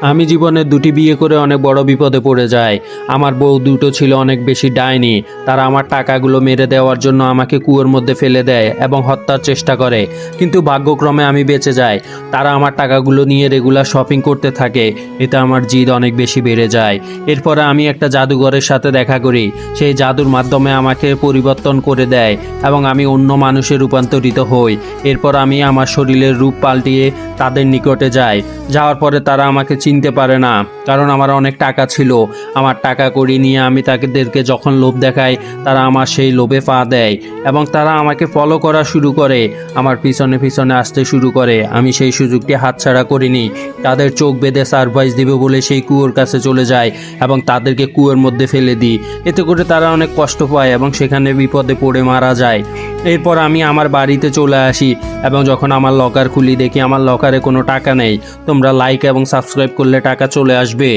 আমি জীবনে দুটি বিয়ে করে অনেক বড় বিপদে পড়ে যাই। আমার বউ দুটো ছিল অনেক বেশি ডাইনি। তারা আমার টাকাগুলো মেরে দেওয়ার জন্য আমাকে কুয়োর মধ্যে ফেলে দেয় এবং হত্যার চেষ্টা করে, কিন্তু ভাগ্যক্রমে আমি বেঁচে যাই। তারা আমার টাকাগুলো নিয়ে রেগুলার শপিং করতে থাকে। এতে আমার জিদ অনেক বেশি বেড়ে যায়। এরপরে আমি একটা জাদুঘরের সাথে দেখা করি। সেই জাদুর মাধ্যমে আমাকে পরিবর্তন করে দেয় এবং আমি অন্য মানুষে রূপান্তরিত হই। এরপর আমি আমার শরীরের রূপ পাল্টিয়ে তাদের নিকটে যাই। যাওয়ার পরে তারা আমাকে চিনতে পারে না, কারণ আমার অনেক টাকা ছিল। আমার টাকা কড়ি নিয়ে আমি তাদেরকে যখন লোভ দেখাই, তারা আমার সেই লোভে পা দেয় এবং তারা আমাকে ফলো করা শুরু করে, আমার পিছনে পিছনে আসতে শুরু করে। আমি সেই সুযোগটি হাতছাড়া করিনি। তাদের চোখ বেঁধে সারপ্রাইজ দেবে বলে সেই কুয়োর কাছে চলে যায় এবং তাদেরকে কুয়োর মধ্যে ফেলে দিই। এতে করে তারা অনেক কষ্ট পায় এবং সেখানে বিপদে পড়ে মারা যায়। এরপর আমি আমার বাড়িতে চলে আসি এবং যখন আমার লকার খুলি, দেখি আমার লকারে কোনো টাকা নেই। তোমরা লাইক এবং সাবস্ক্রাইব করলে টাকা চলে আসবে।